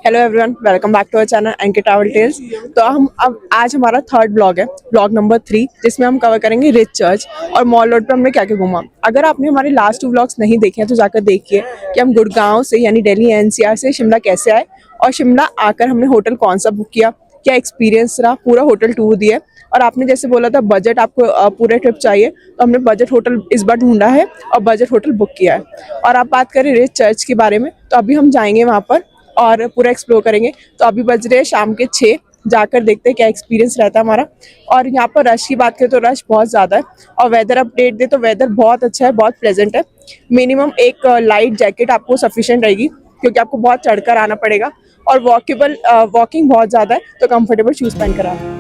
Hello everyone, welcome back to our channel NK travel tales. तो हम अब आज हमारा थर्ड ब्लॉग है, ब्लॉग नंबर 3, जिसमें हम कवर करेंगे रिच चर्च और मॉल रोड पे हमने क्या क्या घूमा। अगर आपने हमारे लास्ट 2 ब्लॉग्स नहीं देखे हैं तो जाकर देखिए कि हम गुड़गांव से यानी दिल्ली एनसीआर से शिमला कैसे आए और शिमला आकर हमने होटल कौन सा बुक किया, क्या एक्सपीरियंस रहा, पूरा होटल टूर दिया। और आपने जैसे बोला था बजट आपको पूरे ट्रिप चाहिए, तो हमने बजट होटल इस बार ढूंढा है और बजट होटल बुक किया है। और आप बात करें रिच चर्च के बारे में, तो अभी हम जाएंगे वहाँ पर और पूरा एक्सप्लोर करेंगे। तो अभी बज रहे हैं शाम के 6, जाकर देखते हैं क्या एक्सपीरियंस रहता है हमारा। और यहाँ पर रश की बात करें तो रश बहुत ज़्यादा है, और वेदर अपडेट दे तो वेदर बहुत अच्छा है, बहुत प्लेजेंट है। मिनिमम एक लाइट जैकेट आपको सफिशिएंट रहेगी, क्योंकि आपको बहुत चढ़कर आना पड़ेगा। और वॉकिंग बहुत ज़्यादा है, तो कंफर्टेबल शूज़ पहन कर आना।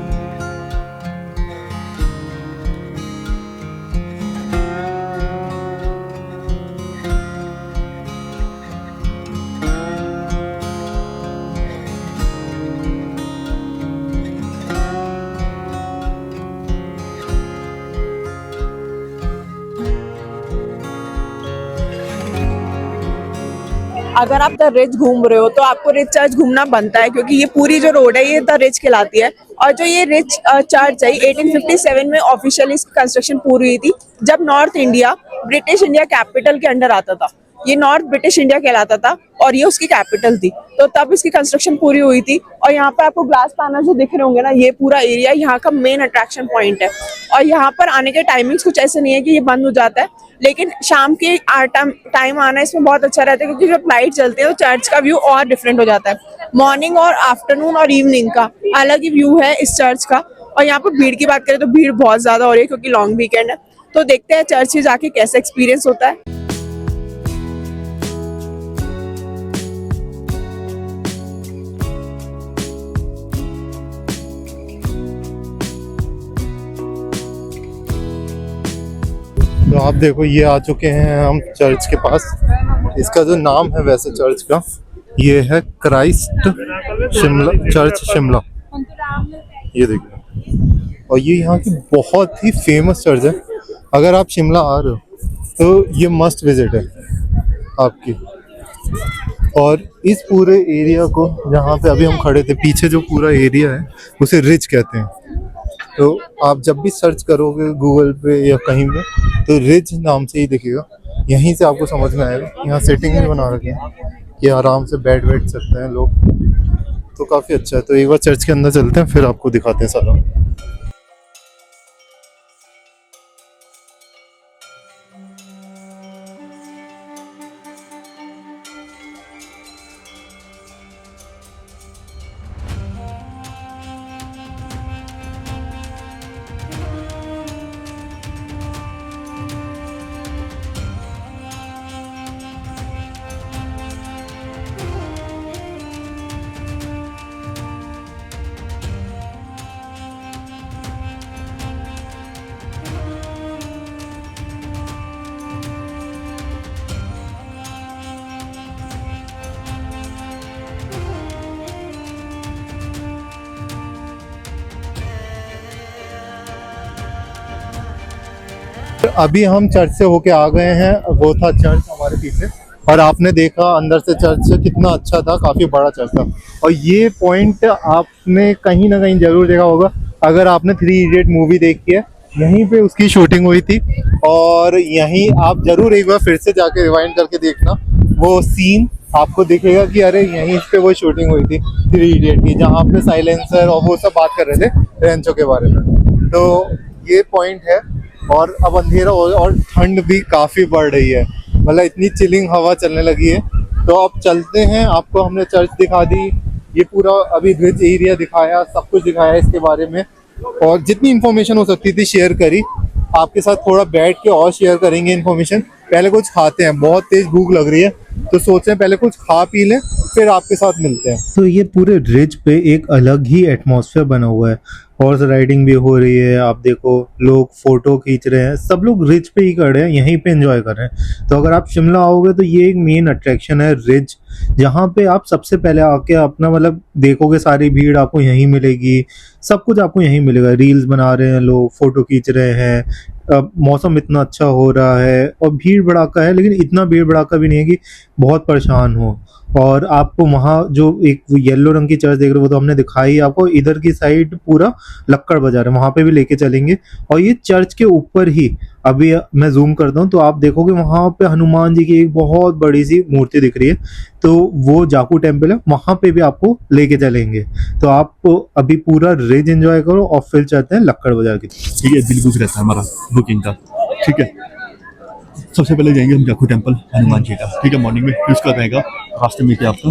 अगर आप द रिच घूम रहे हो तो आपको रिच चर्च घूमना बनता है, क्योंकि ये पूरी जो रोड है ये द रिच कहलाती है। और जो ये रिच चर्च है 1857 में ऑफिशियली इसकी कंस्ट्रक्शन पूरी हुई थी, जब north India British India capital के अंडर आता था। ये नॉर्थ ब्रिटिश इंडिया कहलाता था और ये उसकी कैपिटल थी, तो तब इसकी कंस्ट्रक्शन पूरी हुई थी। और यहाँ पर आपको ग्लास पैनल जो दिख रहे होंगे ना, ये पूरा एरिया यहाँ का मेन अट्रैक्शन पॉइंट है। और यहाँ पर आने के टाइमिंग्स कुछ ऐसे नहीं है कि ये बंद हो जाता है, लेकिन शाम के टाइम आना इसमें बहुत अच्छा रहता है, क्योंकि जब लाइट जलती है तो चर्च का व्यू और डिफरेंट हो जाता है। मॉर्निंग और आफ्टरनून और इवनिंग का अलग ही व्यू है इस चर्च का। और यहाँ पर भीड़ की बात करें तो भीड़ बहुत ज्यादा हो रही है, क्योंकि लॉन्ग वीकेंड है। तो देखते हैं चर्च में जाके कैसा एक्सपीरियंस होता है। तो आप देखो, ये आ चुके हैं हम चर्च के पास। इसका जो नाम है वैसे चर्च का, ये है क्राइस्ट शिमला चर्च शिमला। ये देखिए, और ये यहाँ की बहुत ही फेमस चर्च है। अगर आप शिमला आ रहे हो तो ये मस्ट विजिट है आपकी। और इस पूरे एरिया को, जहाँ पे अभी हम खड़े थे, पीछे जो पूरा एरिया है उसे रिच कहते हैं। तो आप जब भी सर्च करोगे गूगल पे या कहीं पे, तो रिच नाम से ही दिखेगा। यहीं से आपको समझ में आएगा। यहाँ सेटिंग भी बना रखी है कि आराम से बैठ सकते हैं लोग, तो काफ़ी अच्छा है। तो एक बार चर्च के अंदर चलते हैं, फिर आपको दिखाते हैं सारा। अभी हम चर्च से होके आ गए हैं, वो था चर्च हमारे पीछे। और आपने देखा अंदर से चर्च कितना अच्छा था, काफ़ी बड़ा चर्च था। और ये पॉइंट आपने कहीं ना कहीं जरूर देखा होगा, अगर आपने 3 इडियट मूवी देखी है, यहीं पे उसकी शूटिंग हुई थी। और यहीं आप जरूर एक बार फिर से जाके रिवाइंड करके देखना, वो सीन आपको दिखेगा कि अरे यहीं पे वो शूटिंग हुई थी 3 इडियट की, जहाँ पे साइलेंसर और वो सब बात कर रहे थे रेंचो के बारे में। तो ये पॉइंट है। और अब अंधेरा हो गया और ठंड भी काफ़ी बढ़ रही है, मतलब इतनी चिलिंग हवा चलने लगी है। तो अब चलते हैं, आपको हमने चर्च दिखा दी, ये पूरा अभी रिच एरिया दिखाया, सब कुछ दिखाया इसके बारे में। और जितनी इन्फॉर्मेशन हो सकती थी शेयर करी आपके साथ। थोड़ा बैठ के और शेयर करेंगे इन्फॉर्मेशन। पहले कुछ खाते हैं, बहुत तेज भूख लग रही है, तो सोच रहे हैं पहले कुछ खा पी लें, फिर आपके साथ मिलते हैं। तो ये पूरे रिज पे एक अलग ही एटमॉस्फेयर बना हुआ है। हॉर्स राइडिंग भी हो रही है, आप देखो लोग फोटो खींच रहे हैं, सब लोग रिज पे ही खड़े हैं, यहीं पे एंजॉय कर रहे हैं। तो अगर आप शिमला आओगे तो ये एक मेन अट्रैक्शन है रिज, जहाँ पे आप सबसे पहले आके अपना मतलब देखोगे, सारी भीड़ आपको यहीं मिलेगी, सब कुछ आपको यहीं मिलेगा। रील्स बना रहे हैं लोग, फोटो खींच रहे हैं, मौसम इतना अच्छा हो रहा है और भीड़ भड़ाका है, लेकिन इतना भीड़ भड़ाका भी नहीं है कि बहुत परेशान हो। और आपको वहाँ जो एक येलो रंग की चर्च देख रहे हो वो तो हमने दिखाई आपको। इधर की साइड पूरा लक्कड़ बाजार है, वहाँ पे भी लेके चलेंगे। और ये चर्च के ऊपर ही अभी मैं जूम करता हूँ तो आप देखोगे वहाँ पे हनुमान जी की एक बहुत बड़ी सी मूर्ति दिख रही है, तो वो जाकू टेम्पल है, वहाँ पे भी आपको लेके चलेंगे। तो आप अभी पूरा रिज एंजॉय करो और फिर चलते हैं लक्कड़ बाजार की। ठीक है, दिल बुक रहता है हमारा बुकिंग का। ठीक है, सबसे पहले जाएंगे हम जाखू टेम्पल हनुमान जी का। ठीक है, मॉर्निंग में। फिर उसके बाद आएगा रास्ते में क्या आपका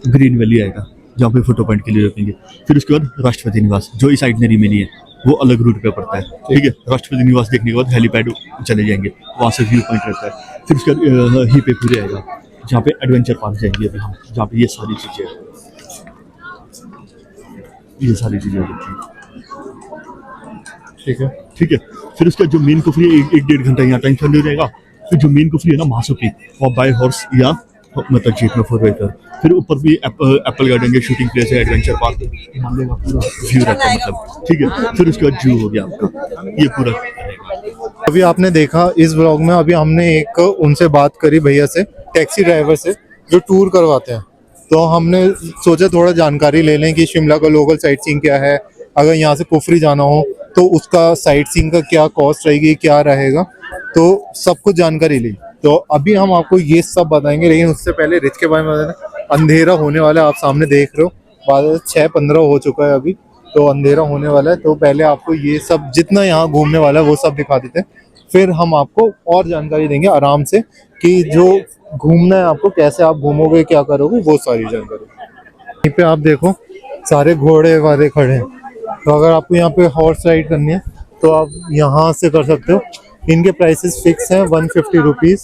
ग्रीन वैली आएगा, जहाँ पे फोटो पॉइंट के लिए रुकेंगे। फिर उसके बाद राष्ट्रपति निवास, जो इस आइटनरी में नहीं है, वो अलग रूट पे पड़ता है। ठीक है, राष्ट्रपति निवास देखने के बाद हेलीपैड चले जाएंगे, वहाँ से व्यू पॉइंट रहता है। फिर उसके बाद ही पे पूरे आएगा, जहाँ पे एडवेंचर पार्क जाएंगे अभी हम, जहाँ पे ये सारी चीज़ें होती हैं। ठीक है, ठीक है, फिर उसका जो मेन कुफरी है, एक डेढ़ घंटा यहाँ टाइम स्पेंड हो जाएगा। फिर जो मेन कुफरी है ना महासुकी, और बाय हॉर्स या मतलब जीप में 4 व्हीलर। फिर ऊपर भी एप्पल गार्डन के शूटिंग प्लेस है, एडवेंचर पार्क, हिमालय का पूरा व्यू रहता है मतलब। ठीक है, फिर उसके बाद जू हो गया आपका, ये पूरा अभी आपने देखा इस ब्लॉग में, अभी हमने एक उनसे बात करी भैया से, टैक्सी ड्राइवर से जो टूर करवाते हैं। तो हमने सोचा थोड़ा जानकारी ले लें कि शिमला का लोकल साइट सीइंग क्या है, अगर यहाँ से कुफरी जाना हो तो उसका साइट सीइंग का क्या कॉस्ट रहेगी, क्या रहेगा, तो सब कुछ जानकारी ली। तो अभी हम आपको ये सब बताएंगे, लेकिन उससे पहले रिच के बारे में बताना। अंधेरा होने वाला है, आप सामने देख रहे हो, बाद 6:15 हो चुका है अभी, तो अंधेरा होने वाला है। तो पहले आपको ये सब जितना यहाँ घूमने वाला है वो सब दिखा देते हैं, फिर हम आपको और जानकारी देंगे आराम से कि जो घूमना है आपको, कैसे आप घूमोगे, क्या करोगे, वो सारी जानकारी। यहीं पे आप देखो सारे घोड़े वाले खड़े हैं, तो अगर आपको यहाँ पे हॉर्स राइड करनी है तो आप यहाँ से कर सकते हो। इनके प्राइसेस फिक्स हैं 150 रुपीज़,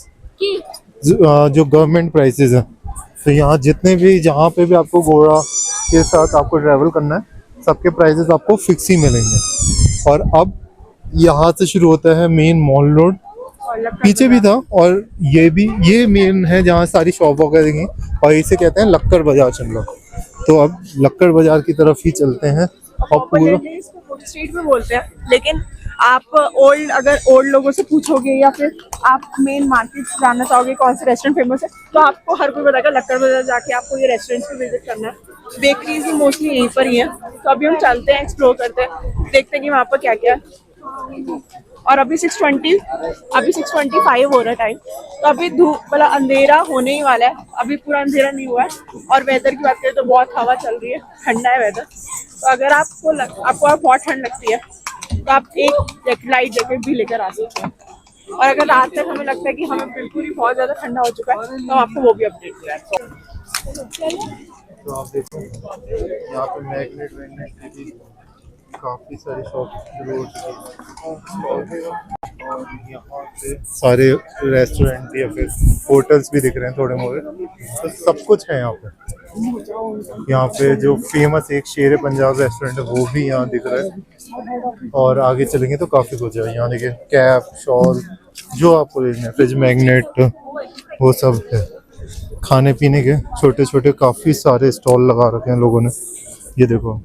जो गवर्नमेंट प्राइसेस हैं। तो यहाँ जितने भी, जहाँ पे भी आपको घोड़ा के साथ आपको ट्रैवल करना है, सबके प्राइसेस आपको फिक्स ही मिलेंगे। और अब यहाँ से शुरू होता है मेन मॉल रोड, पीछे भी था, और ये मेन है जहाँ सारी शॉप वगैरह देंगी, और इसे कहते हैं लक्कड़ बाजार शिमला। तो अब लक्कड़ बाजार की तरफ ही चलते हैं। और पूरा स्ट्रीट में बोलते हैं, लेकिन आप अगर ओल्ड लोगों से पूछोगे या फिर आप मेन मार्केट जानना चाहोगे कौन से रेस्टोरेंट फेमस है, तो आपको हर कोई बताएगा लक्कड़ बाजार जाके आपको ये रेस्टोरेंट्स पे विजिट करना है। बेकरीज भी मोस्टली यहीं पर ही है। तो अभी हम चलते हैं, एक्सप्लोर करते हैं, देखते हैं कि वहाँ पर क्या क्या है। और अभी 6:25 हो रहा है टाइम, तो अभी धूप वाला अंधेरा होने ही वाला है, अभी पूरा अंधेरा नहीं हुआ है। और वेदर की बात करें तो बहुत हवा चल रही है, ठंडा है वेदर। तो अगर आपको बहुत ठंड लगती है तो आप एक लाइट जैकेट भी लेकर आ सकते हैं। और अगर रात तक हमें लगता है कि हमें बिल्कुल ही बहुत ज्यादा ठंडा हो चुका है, तो हम आपको वो भी अपडेट कराएंगे। तो आप देखो यहाँ पे मैग्नेट की भी काफी सारी शॉप और यहाँ पे सारे रेस्टोरेंट या फिर होटल्स भी दिख रहे हैं थोड़े मोड़े, तो सब कुछ है यहाँ पे। यहाँ पे जो फेमस एक शेर पंजाब रेस्टोरेंट है वो भी यहाँ दिख रहा है, और आगे चलेंगे तो काफी कुछ है। यहाँ देखिए कैप, शॉल, जो आपको देखना है, फ्रिज मैग्नेट, वो सब है। खाने पीने के छोटे छोटे काफी सारे स्टॉल लगा रखे हैं लोगों ने, ये देखो।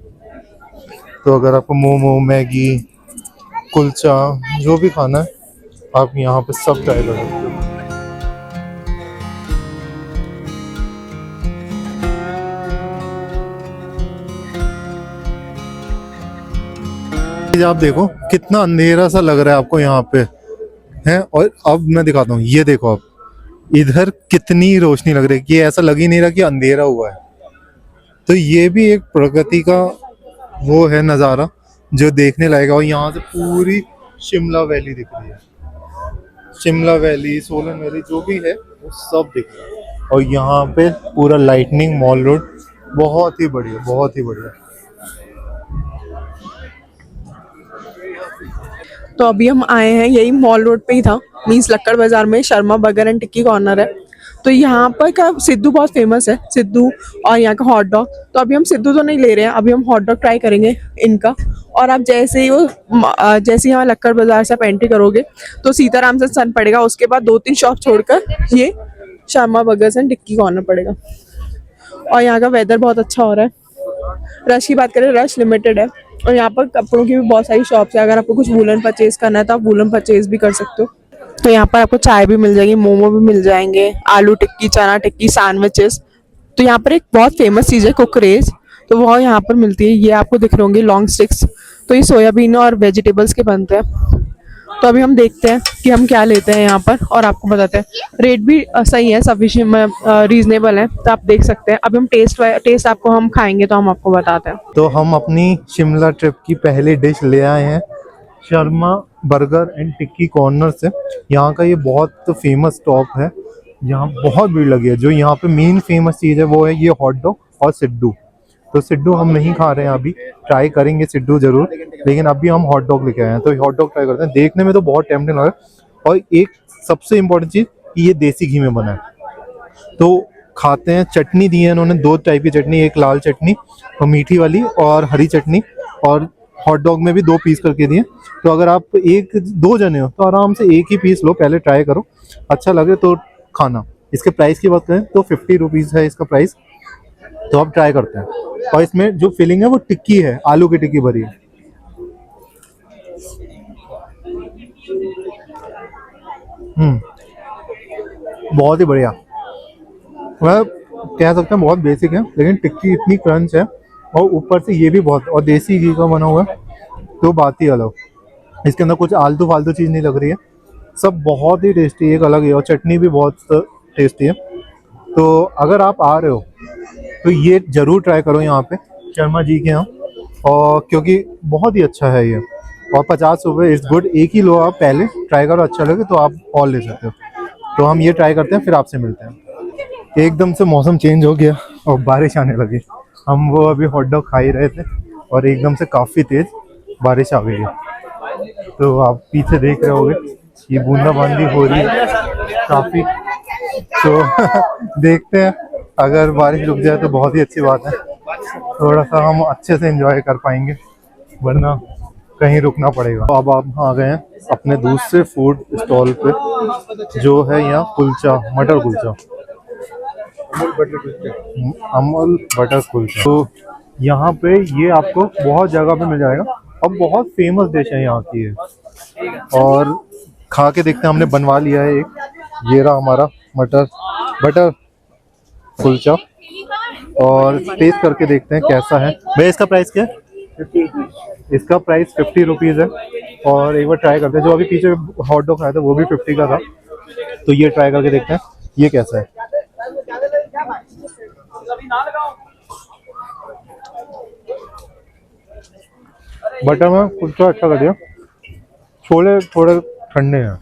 तो अगर आपको मोमो, मैगी, कुलचा, जो भी खाना है आप यहाँ पे सब ट्राई कर सकते हो। आप देखो कितना अंधेरा सा लग रहा है आपको यहाँ पे है। और अब मैं दिखाता हूँ, ये देखो आप इधर कितनी रोशनी लग रही है, कि ऐसा लग ही नहीं रहा कि अंधेरा हुआ है। तो ये भी एक प्रकृति का वो है नज़ारा जो देखने लायक है। और यहाँ से पूरी शिमला वैली दिख रही है, शिमला वैली, सोलन वैली, जो भी है वो सब दिख रहा है। और यहाँ पे पूरा लाइटनिंग मॉल रोड, बहुत ही बढ़िया, बहुत ही बढ़िया। तो अभी हम आए हैं, यही मॉल रोड पे ही था, मीन्स लक्कड़ बाजार में Sharma burger and tikki corner है। तो यहाँ पर का सिद्धू बहुत फेमस है, सिद्धू और यहाँ का हॉट डॉग। तो अभी हम सिद्धू तो नहीं ले रहे हैं, अभी हम हॉट डॉग ट्राई करेंगे इनका। और आप जैसे ही यहाँ लक्कड़ बाजार से आप एंट्री करोगे तो सीताराम से सन पड़ेगा, उसके बाद 2-3 शॉप छोड़कर ये Sharma burgers and tikki corner पड़ेगा। और यहाँ का वेदर बहुत अच्छा हो रहा है। रश की बात करें, रश लिमिटेड है। और यहाँ पर कपड़ों की भी बहुत सारी शॉप्स है, अगर आपको कुछ वूलन परचेज करना है तो आप वूलन परचेज भी कर सकते हो। तो यहाँ पर आपको चाय भी मिल जाएगी, मोमो भी मिल जाएंगे, आलू टिक्की, चना टिक्की, सैंडविचेस, तो यहाँ पर एक बहुत फेमस चीज़ है कुकरेज, तो वो यहाँ पर मिलती है। ये आपको दिख रहे होंगे लॉन्ग स्टिक्स, तो ये सोयाबीन और वेजिटेबल्स के बनते हैं। तो अभी हम देखते हैं कि हम क्या लेते हैं यहाँ पर और आपको बताते हैं। रेट भी सही है, सफिशिएंट रीजनेबल है, तो आप देख सकते हैं। अभी हम टेस्ट आपको हम खाएंगे तो हम आपको बताते हैं। तो हम अपनी शिमला ट्रिप की पहली डिश ले आए हैं Sharma burger and tikki corner से। यहाँ का ये बहुत फेमस स्टॉप है, यहाँ बहुत भीड़ लगी है। जो यहाँ पे मेन फेमस चीज़ है वो है ये हॉट डॉग और सिड्डू। तो सिड्डू हम नहीं खा रहे हैं अभी, ट्राई करेंगे सिड्डू जरूर, लेकिन अभी हम हॉट डॉग लेके आए हैं। तो हॉट डॉग ट्राई करते हैं। देखने में तो बहुत टेम्पटिंग लग रहा है, और एक सबसे इम्पोर्टेंट चीज़ कि ये देसी घी में बना है। तो खाते हैं। चटनी दी है इन्होंने, 2 टाइप की चटनी, एक लाल चटनी और मीठी वाली और हरी चटनी, और हॉट डॉग में भी 2 पीस करके दिए। तो अगर आप 1-2 जने हो तो आराम से एक ही पीस लो, पहले ट्राई करो, अच्छा लगे तो खाना। इसके प्राइस की बात करें तो 50 रुपीज़ है इसका प्राइस। तो अब ट्राई करते हैं। और इसमें जो फिलिंग है वो टिक्की है, आलू की टिक्की भरी है। बहुत ही बढ़िया। मैं कह सकता हूँ बहुत बेसिक है, लेकिन टिक्की इतनी क्रंच है, और ऊपर से ये भी बहुत, और देसी घी का बना हुआ है, तो बात ही अलग। इसके अंदर कुछ आलतू फालतू चीज़ नहीं लग रही है, सब बहुत ही टेस्टी, एक अलग है। और चटनी भी बहुत टेस्टी है। तो अगर आप आ रहे हो तो ये ज़रूर ट्राई करो यहाँ पे शर्मा जी के यहाँ, और क्योंकि बहुत ही अच्छा है ये। और 50 रुपये इज़ गुड। एक ही लो, आप पहले ट्राई करो, अच्छा लगे तो आप और ले सकते हो। तो हम ये ट्राई करते हैं, फिर आपसे मिलते हैं। एकदम से मौसम चेंज हो गया और बारिश आने लगी। हम वो अभी हॉट डॉग खा ही रहे थे और एकदम से काफ़ी तेज़ बारिश आ गई है। तो आप पीछे देख रहे होगे ये बूंदाबांदी हो रही है काफ़ी। तो देखते हैं, अगर बारिश रुक जाए तो बहुत ही अच्छी बात है, थोड़ा सा हम अच्छे से एंजॉय कर पाएंगे, वरना कहीं रुकना पड़ेगा। तो अब आप आ गए हैं अपने दूसरे फूड स्टॉल पे, जो है यहाँ कुलचा, मटर कुलचा, अमूल बटर कुलचा। तो यहाँ पे ये आपको बहुत जगह पे मिल जाएगा, अब बहुत फेमस डिश है यहाँ की है। और खा के देखते हैं, हमने बनवा लिया है एक, ये रहा हमारा बटर कुलचा, और टेस्ट करके देखते हैं कैसा है। भैया इसका प्राइस क्या है? इसका प्राइस 50 रुपीज़ है। और एक बार ट्राई करते हैं। जो अभी पीछे हॉट डॉग खाया था वो भी 50 का था, तो ये ट्राई करके देखते हैं ये कैसा है। बटर में कुलचा अच्छा कर दिया, छोले थोड़े ठंडे हैं,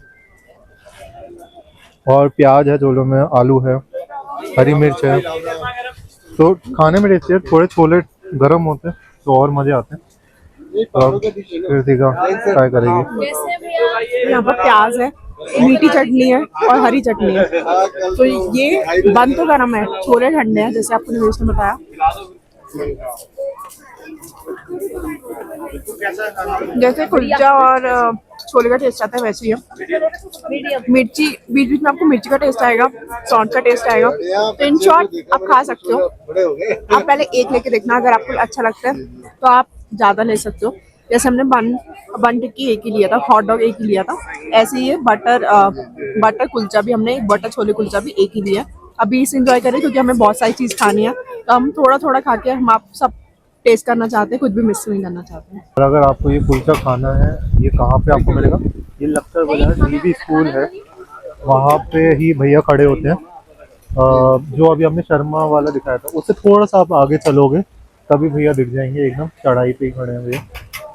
और प्याज है छोलों में, आलू है, हरी मिर्च है, तो खाने में टेस्टी है। थोड़े छोले गर्म होते हैं तो और मज़े आते हैं। तो अब फिर ट्राई करेंगे। यहाँ पर प्याज है, मीठी चटनी है और हरी चटनी है। तो ये बन तो गरम है, छोले ठंडे हैं, जैसे आपको निवेश ने बताया। जैसे कुलचा और छोले का टेस्ट आता है वैसे ही है। मिर्ची बीच बीच में आपको मिर्ची का टेस्ट आएगा, सॉल्ट का टेस्ट आएगा। तो इन शॉर्ट आप खा सकते हो। आप पहले एक लेके देखना, अगर आपको अच्छा लगता है तो आप ज़्यादा ले सकते हो। जैसे हमने बन टिक्की एक ही लिया था, हॉट डॉग एक ही लिया था, ऐसे ही बटर कुलचा भी हमने, बटर छोले कुलचा भी एक ही लिया। अभी इसे एंजॉय करें क्योंकि हमें बहुत सारी चीज़ खानी है, तो हम थोड़ा थोड़ा खा के हम आप सब टेस्ट करना चाहते हैं, कुछ भी मिस नहीं करना चाहते हैं। और अगर आपको ये कुलचा खाना है, ये कहाँ पे आपको मिलेगा? ये लक्कर बाजार डीवी स्कूल है, वहाँ पे ही भैया खड़े होते हैं। जो अभी हमने शर्मा वाला दिखाया था उससे थोड़ा सा आप आगे चलोगे तभी भैया दिख जाएंगे, एकदम चढ़ाई पे ही खड़े हैं भैया।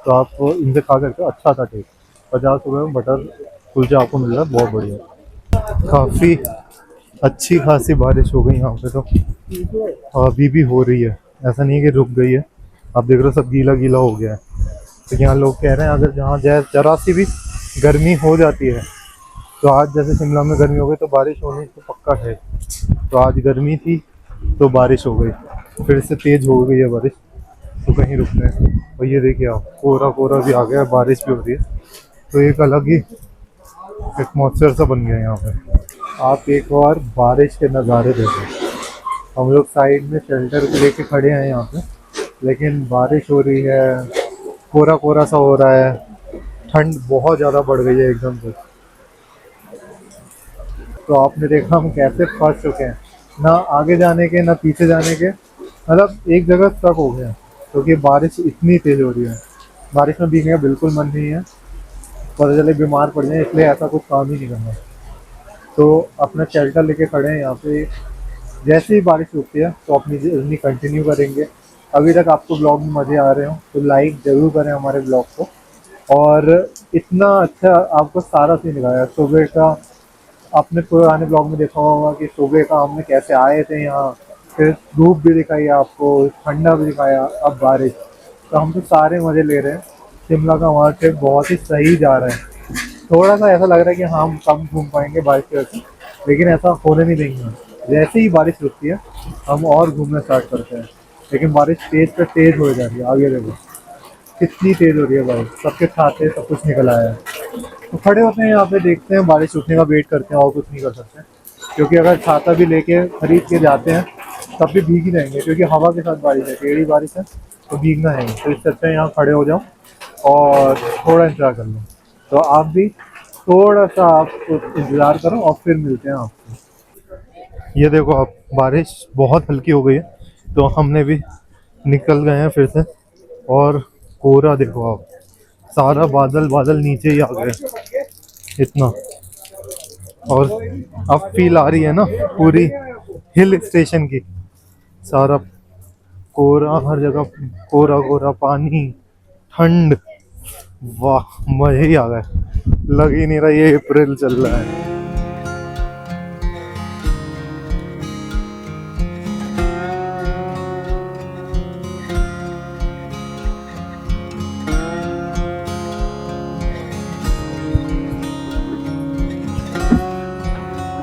तो आप इनसे खा सकते हो, अच्छा था टेस्ट। 50 रुपये में बटर कुलचा आपको मिल रहा है, बहुत बढ़िया। काफ़ी अच्छी खासी बारिश हो गई यहाँ पे, तो अभी भी हो रही है, ऐसा नहीं है कि रुक गई है। आप देख रहे हो सब गीला गीला हो गया है। तो यहाँ लोग कह रहे हैं अगर जहाँ जरा सी भी गर्मी हो जाती है, तो आज जैसे शिमला में गर्मी हो गई तो बारिश होनी तो पक्का है। तो आज गर्मी थी तो बारिश हो गई, फिर से तेज़ हो गई है बारिश, तो कहीं रुकते हैं। और ये देखिए आप, कोहरा कोहरा भी आ गया है, बारिश भी हो रही है, तो एक अलग ही एटमॉस्फेयर सा बन गया यहाँ पे। आप एक बार बारिश के नज़ारे देखो। हम लोग साइड में शेल्टर लेके खड़े हैं यहाँ पे, लेकिन बारिश हो रही है, कोहरा कोहरा सा हो रहा है, ठंड बहुत ज़्यादा बढ़ गई है एकदम से। तो आपने देखा हम कैसे फंस चुके हैं, ना आगे जाने के ना पीछे जाने के, मतलब एक जगह स्टक हो गया क्योंकि बारिश इतनी तेज हो रही है। बारिश में भीगने का बिल्कुल मन नहीं है, पता चले बीमार पड़ जाए, इसलिए ऐसा कुछ काम ही नहीं करना। तो अपना शेल्टर लेके खड़े हैं यहाँ पे। जैसे ही बारिश रुकती है तो अपनी जर्नी कंटिन्यू करेंगे। अभी तक आपको ब्लॉग में मज़े आ रहे हो तो लाइक ज़रूर करें हमारे ब्लॉग को। और इतना अच्छा आपको सारा सीन दिखाया सुबह का। आपने पुराने ब्लॉग में देखा होगा कि सुबह का हमने कैसे आए थे यहाँ, फिर धूप भी दिखाई आपको, ठंडा भी दिखाया, अब बारिश। तो हम तो सारे मज़े ले रहे हैं। शिमला का हमारा ट्रिप बहुत ही सही जा रहा है। थोड़ा सा ऐसा लग रहा है कि हाँ हम कम घूम पाएंगे बारिश की वजह से, लेकिन ऐसा होने नहीं देंगे हम। जैसे ही बारिश रुकती है हम और घूमना स्टार्ट करते हैं। लेकिन बारिश तेज पे तेज हो जा रही है, आगे देखो कितनी तेज हो रही है बारिश, सबके छाते सब कुछ निकल आया है। तो खड़े होते हैं यहाँ पे, देखते हैं बारिश रुकने का वेट करते हैं, और कुछ नहीं कर सकते। क्योंकि अगर छाता भी लेके खरीद के जाते हैं तब भी भीग ही जाएंगे, क्योंकि हवा के साथ बारिश है, टेढ़ी बारिश है, तो भीगना है। तो इससे अच्छा है यहाँ खड़े हो जाओ और थोड़ा इंतजार कर लो। तो आप भी थोड़ा सा आप इंतज़ार करो और फिर मिलते हैं आपको। ये देखो अब बारिश बहुत हल्की हो गई है, तो हमने भी निकल गए हैं फिर से। और कोहरा देखो आप, सारा बादल बादल नीचे ही आ गए इतना। और अब फील आ रही है ना पूरी हिल स्टेशन की। सारा कोहरा, हर जगह कोहरा कोहरा, पानी, ठंड, वाह मजे ही आ गए। लग ही नहीं रहा ये अप्रैल चल रहा है।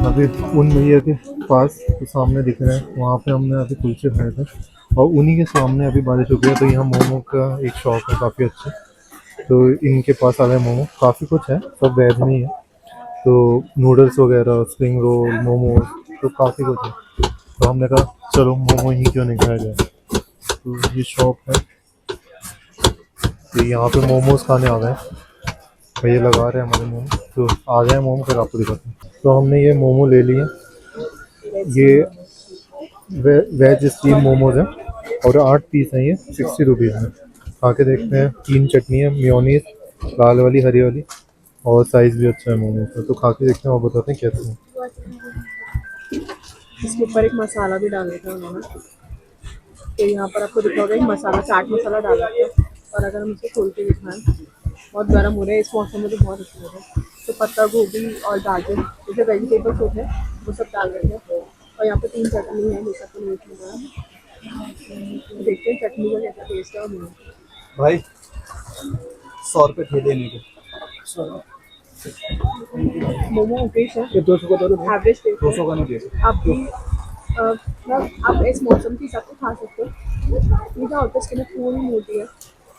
अभी उन भैया के पास तो सामने दिख रहे हैं, वहाँ पे हमने अभी कुलचे खाए थे। और उन्हीं के सामने अभी बारिश हो गई है, तो यहाँ मोमो का एक शॉप है काफ़ी अच्छा। तो इनके पास आ गए मोमो, काफ़ी कुछ है, सब वेज में ही है। तो नूडल्स वगैरह, स्प्रिंग रोल, मोमोज, तो काफ़ी कुछ है। तो हमने कहा चलो मोमो ही क्यों नहीं खाया जाए। तो ये शॉप है, तो यहाँ पे मोमोज खाने आ गए। भैया लगा रहे हैं हमारे मोमो, तो आ गए मोमो, फिर आपको दिखाते हैं। तो हमने ये मोमो ले लिए। ये वेज स्टीम मोमोज हैं और 8 पीस हैं, ये 60 रुपीज़ में। खा के देखते हैं। 3 चटनी है, मेयोनीज, लाल वाली, हरी वाली, और साइज़ भी अच्छा है मोमो का। तो खा के देखते हैं और बताते हैं कैसे हैं। इसके ऊपर एक मसाला भी डाल देता है उन्होंने। तो यहाँ पर आपको दिखा होगा एक मसाला, चाट मसाला डाल देते हैं। और अगर हम इसे खोल के दिखाएं, बहुत गर्म हो रहा है इस मौसम में, तो बहुत अच्छा हो रहा है। तो पत्ता गोभी और गाजर जैसे वेजिटेबल्स होते हैं वो सब डाल देते हैं। और यहाँ पे 3 चटनी है, जैसा आपको नहीं मिल रहा। देखते हैं चटनी का कैसा टेस्ट है और नहीं। भाई 100 रुपये थे देने के। मोमो ओकेश है, ये 200 का दोनों, एवरेज टेस्ट 200 का नहीं दे सकते। आप भी मतलब आप इस मौसम के हिसाब से खा सकते हो। ये क्या होता है, इसके अंदर थोड़ी मोटी है,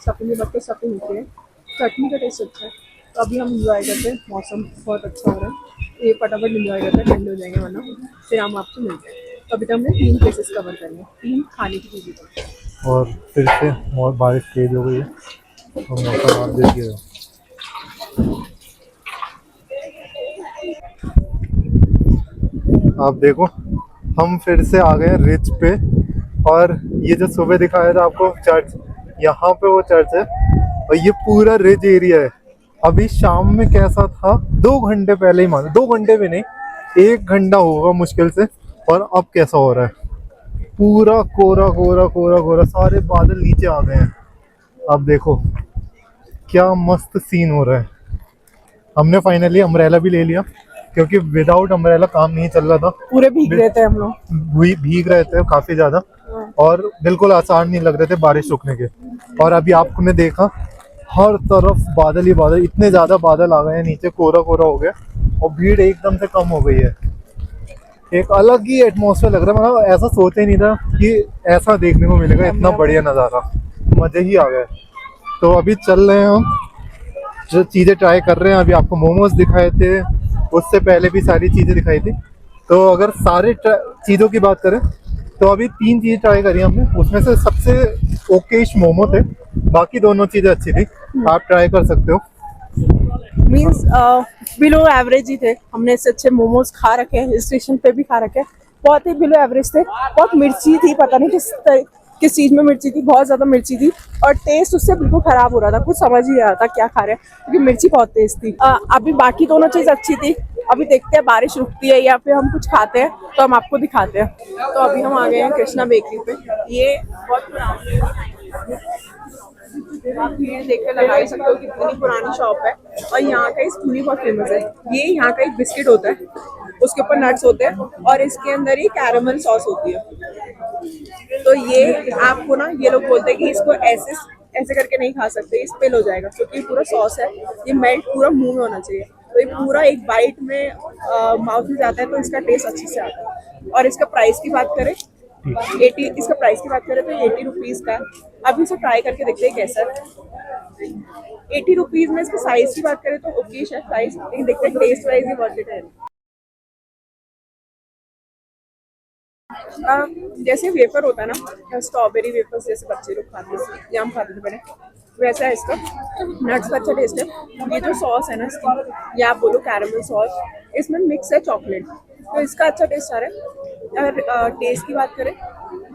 स्टफिंग के बच्चे स्टफिंग होती है। चटनी का टेस्ट अच्छा है। तो अभी हम इंजॉय करते हैं, मौसम बहुत अच्छा हो रहा है। ये फटाफट इंजॉय करते हैं, ठंडे हो जाएंगे वरना। फिर हम आपसे मिलते हैं। तो अभी तक हमने 3 प्लेसेस कवर करने, 3 खाने की चीज़ें। और फिर से और बारिश तेज हो गई है, और मौसम आप देखिएगा। आप देखो हम फिर से आ गए रिच पे। और ये जो सुबह दिखाया था आपको चर्च, यहाँ पे वो चर्च है। और ये पूरा रिच एरिया है। अभी शाम में कैसा था, 2 घंटे पहले ही मानो, 2 घंटे भी नहीं, 1 घंटा होगा मुश्किल से। और अब कैसा हो रहा है, पूरा कोहरा कोहरा कोहरा कोहरा, सारे बादल नीचे आ गए हैं। अब देखो क्या मस्त सीन हो रहा है। हमने फाइनली अम्ब्रेला भी ले लिया, क्योंकि विदाउट अम्ब्रेला काम नहीं चल रहा था। पूरे भीग रहे थे हम लोग, भीग रहे थे काफ़ी ज़्यादा, और बिल्कुल आसान नहीं लग रहे थे बारिश रुकने के। और अभी आपने देखा हर तरफ बादल ही बादल, इतने ज़्यादा बादल आ गए हैं नीचे, कोहरा कोहरा हो गया, और भीड़ एकदम से कम हो गई है। एक अलग ही एटमॉस्फेयर लग रहा है, मतलब ऐसा सोचा ही नहीं था कि ऐसा देखने को मिलेगा, इतना बढ़िया नज़ारा, मज़े ही आ गए। तो अभी चल रहे हैं हम, जो चीज़ें ट्राई कर रहे हैं। अभी आपको मोमोज दिखाए थे, उससे पहले भी सारी चीज़ें दिखाई थी। तो अगर सारे चीज़ों की बात करें तो अभी 3 चीज़ ट्राई करी हमने, उसमें से सबसे ओकेश मोमो थे, बाकी दोनों चीज़ें अच्छी थी। आप ट्राई कर सकते हो। मीन्स बिलो एवरेज ही थे। हमने इससे अच्छे मोमोज खा रखे हैं, हिल स्टेशन पे भी खा रखे हैं, बहुत ही बिलो एवरेज थे, बहुत मिर्ची थी, पता नहीं किस चीज़ में मिर्ची थी, बहुत ज़्यादा मिर्ची थी और टेस्ट उससे बिल्कुल ख़राब हो रहा था, कुछ समझ ही नहीं आ रहा था क्या खा रहे हैं क्योंकि मिर्ची बहुत तेज थी। अभी बाकी दोनों चीज़ अच्छी थी, अभी देखते हैं बारिश रुकती है या फिर हम कुछ खाते हैं तो हम आपको दिखाते हैं। तो अभी हम आ गए हैं कृष्णा बेकरी पे, ये बहुत पुरानी, आप भीड़ देख कर लगा ही सकते हो कितनी पुरानी शॉप है और यहाँ का स्पूनी बहुत फेमस है। ये यहाँ का एक बिस्किट होता है, उसके ऊपर नट्स होते हैं और इसके अंदर ही कैरामल सॉस होती है। तो ये आपको ना, ये लोग बोलते हैं कि इसको ऐसे ऐसे करके नहीं खा सकते, स्पिल हो जाएगा क्योंकि ये पूरा सॉस है, ये मेल्ट पूरा मुंह में होना चाहिए। तो ये पूरा एक बाइट में माउथ में जाता है तो इसका टेस्ट अच्छे से आता है। और इसका प्राइस की बात करें 80, इसका प्राइस की बात करें तो 80 रुपीज़ का है। अभी इसे ट्राई करके देखते हैं कैसा है। 80 रुपीज़ में इसके साइज की बात करें तो ओके है साइज, लेकिन देखते हैं taste wise he worth it है। जैसे वेफर होता है ना, स्ट्रॉबेरी वेफर्स जैसे बच्चे लोग खाते हैं या हम खाते थे पहले, वैसा है इसका। नट्स का अच्छा टेस्ट है। ये जो सॉस है ना इसकी, या आप बोलो कैरामल सॉस, इसमें मिक्स है चॉकलेट, तो इसका अच्छा टेस्ट आ रहा है। अगर टेस्ट की बात करें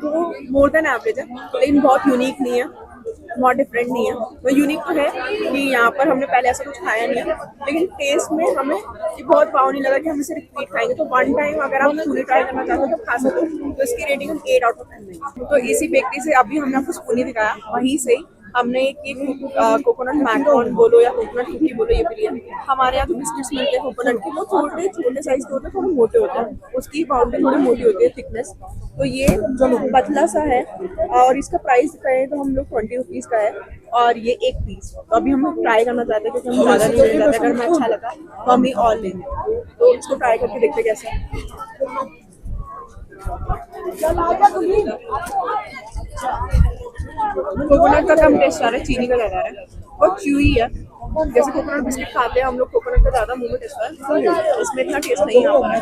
तो मोर देन एवरेज है, लेकिन बहुत यूनिक नहीं है, बहुत डिफरेंट नहीं है। वो यूनिक तो है कि यहाँ पर हमने पहले ऐसा कुछ खाया नहीं है, लेकिन टेस्ट में हमें ये बहुत वाव नहीं लगा कि हम इसे रिपीट खाएंगे। तो वन टाइम अगर आप स्पूनी ट्राई करना चाहते हो तो खा सकते हो, तो इसकी रेटिंग हम 8 आउट ऑफ 10 देंगे। तो इसी बेकरी से अभी हमने आपको स्पूनी दिखाया, वहीं से हमने एक कोकोनट मैकरॉन बोलो या कोकोनट कुकी बोलो, ये भी लिया। हमारे यहाँ तो बिस्किट्स मिलते हैं कोकोनट के, वो छोटे छोटे साइज के होते हैं, थोड़े मोटे होते हैं, उसकी बाउंड्री थोड़ी मोटी होती है थिकनेस। तो ये जो पतला सा है और इसका प्राइस कहें तो हम लोग 20 रुपीज़ का है और ये एक पीस। तो अभी हम ट्राई करना चाहते हैं क्योंकि हम ज़्यादा नहीं लेना चाहते, अगर हमें अच्छा लगा तो हम ही और लेंगे। तो इसको ट्राई करके देखते कैसा है। कोकोनट का कम टेस्ट आ रहा है, चीनी का ज़्यादा आ रहा है, बहुत च्यूई है। जैसे कोकोनट बिस्किट खाते हैं हम लोग, कोकोनट का ज़्यादा मुंह में टेस्ट आता है, इसमें इतना टेस्ट नहीं आ पा रहा है।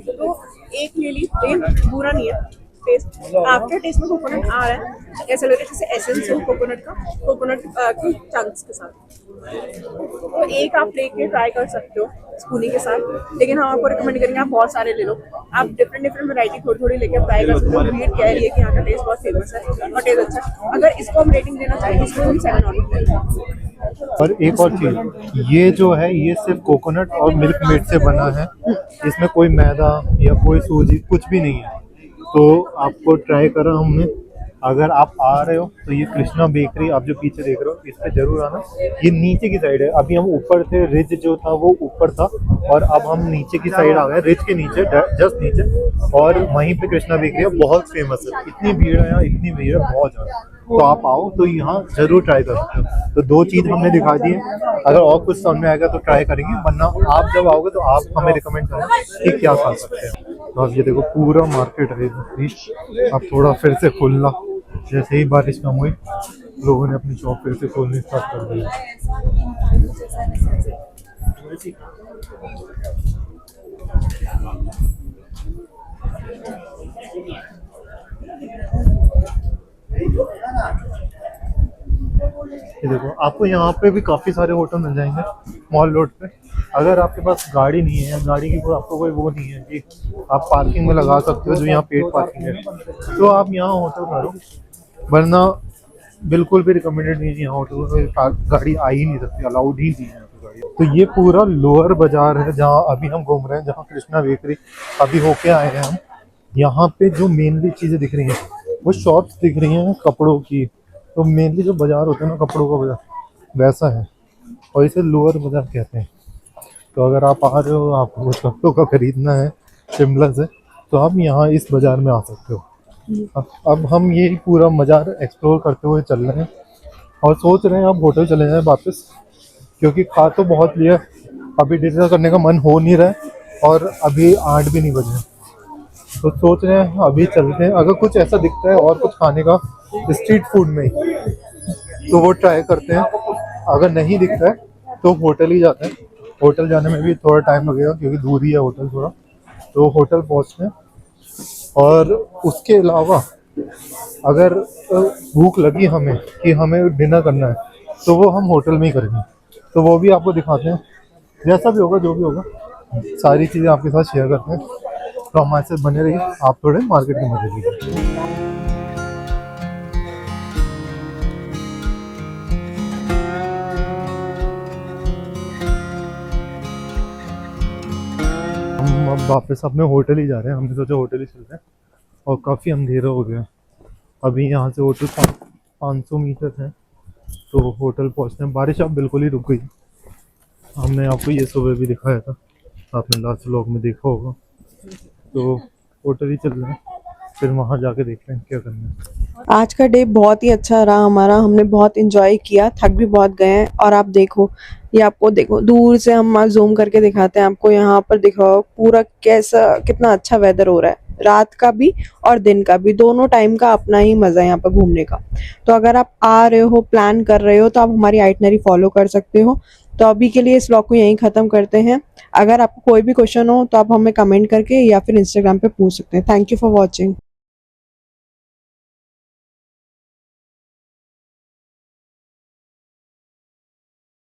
तो एक ले ली, लेकिन बुरा नहीं है टेस्ट। आफ्टर टेस्ट में कोकोनट आ रहा है, ऐसा लग रहा है जैसे एसेंस हो कोकोनट का, कोकोनट के चंक्स के साथ। तो एक आप लेके ट्राई कर सकते हो स्पूनी के साथ, लेकिन हम आपको रिकमेंड करेंगे आप बहुत सारे ले लो, आप डिफरेंट वैरायटी थोड़ी थोड़ी लेके ट्राई कर सकते हो। भीड़ कह रही है कि यहाँ का टेस्ट बहुत फेमस है और टेस्ट अच्छा है। अगर इसको हम रेटिंग देना चाहें, इसको हम 7 आउट ऑफ 10। और एक और चीज, ये जो है ये सिर्फ कोकोनट और मिल्क मेड से बना है, इसमें कोई मैदा या कोई सूजी कुछ भी नहीं है। तो आपको ट्राई करा हमने, अगर आप आ रहे हो तो ये कृष्णा बेकरी आप जो पीछे देख रहे हो इस पे जरूर आना। ये नीचे की साइड है, अभी हम ऊपर थे, रिज जो था वो ऊपर था और अब हम नीचे की साइड आ गए, रिज के नीचे जस्ट नीचे, और वहीं पे कृष्णा बेकरी है, बहुत फेमस है। इतनी भीड़ है यहाँ, इतनी भीड़ है बहुत ज़्यादा। तो आप आओ तो यहाँ जरूर ट्राई कर सकते हो। तो 2 चीज़ हमने दिखा दी है, अगर और कुछ समझ में आएगा तो ट्राई करेंगे, वरना आप जब आओगे तो आप हमें रिकमेंड करें कि क्या खा सकते हैं। तो अब ये देखो पूरा मार्केट है, अब थोड़ा फिर से खुलना, जैसे ही बारिश कम हुई लोगों ने अपनी शॉप फिर से खोलनी स्टार्ट कर दी। ये देखो आपको यहाँ पे भी काफ़ी सारे होटल मिल जाएंगे मॉल रोड पे। अगर आपके पास गाड़ी नहीं है या गाड़ी की आपको कोई वो नहीं है कि आप पार्किंग में लगा सकते हो, जो यहाँ पेड पार्किंग है, तो आप यहाँ होटल करो, वरना बिल्कुल भी रिकमेंडेड नहीं है। यहाँ होटल में गाड़ी आ ही नहीं सकती, अलाउड ही नहीं है गाड़ी। तो ये पूरा लोअर बाजार है जहाँ अभी हम घूम रहे हैं, जहाँ कृष्णा बेकरी अभी होके आए हैं हम। यहाँ पे जो मेनली चीज़ें दिख रही हैं वो शॉप्स दिख रही हैं कपड़ों की। तो मेनली जो बाज़ार होता है ना कपड़ों का बाज़ार, वैसा है और इसे लोअर बाज़ार कहते हैं। तो अगर आप आ रहे हो, आपको कुछ कपड़ों का ख़रीदना है शिमला से, तो आप यहाँ इस बाज़ार में आ सकते हो। अब हम ये पूरा बाज़ार एक्सप्लोर करते हुए चल रहे हैं और सोच रहे हैं अब होटल चले जाएं वापस, क्योंकि खा तो बहुत लिया, अभी डिनर करने का मन हो नहीं रहा है और अभी 8 भी नहीं बजे। तो सोच रहे हैं अभी चलते हैं, अगर कुछ ऐसा दिखता है और कुछ खाने का स्ट्रीट फूड में तो वो ट्राई करते हैं, अगर नहीं दिखता है तो होटल ही जाते हैं। होटल जाने में भी थोड़ा टाइम लगेगा क्योंकि दूर ही है होटल थोड़ा, तो होटल पहुँचते हैं। और उसके अलावा अगर भूख लगी हमें कि हमें डिनर करना है तो वो हम होटल में ही करेंगे, तो वो भी आपको दिखाते हैं। जैसा भी होगा, जो भी होगा, सारी चीज़ें आपके साथ शेयर करते हैं। तो हमारे साथ बने रहिए, आप थोड़े मार्केट के मजे लीजिए। हम अब वापस अपने होटल ही जा रहे हैं, हमने सोचा होटल ही चलते हैं और काफ़ी अंधेरा हो गया। अभी यहाँ से होटल 500 मीटर है, तो होटल पहुँचने में बारिश अब बिल्कुल ही रुक गई। हमने आपको ये सुबह भी दिखाया था, आपने लास्ट व्लॉग में देखा होगा। तो होटल ही चल रहे हैं, फिर वहाँ जाके देखते हैं क्या करना है। आज का डे बहुत ही अच्छा रहा हमारा, हमने बहुत एंजॉय किया, थक भी बहुत गए हैं। और आप देखो, ये आपको देखो दूर से हम जूम करके दिखाते हैं आपको, यहाँ पर दिख रहा हो पूरा कैसा कितना अच्छा वेदर हो रहा है, रात का भी और दिन का भी, दोनों टाइम का अपना ही मजा है यहाँ पर घूमने का। तो अगर आप आ रहे हो, प्लान कर रहे हो, तो आप हमारी आइटनरी फॉलो कर सकते हो। तो अभी के लिए इस व्लॉग को यहीं ख़त्म करते हैं। अगर आपको कोई भी क्वेश्चन हो तो आप हमें कमेंट करके या फिर इंस्टाग्राम पे पूछ सकते हैं। Thank you for watching.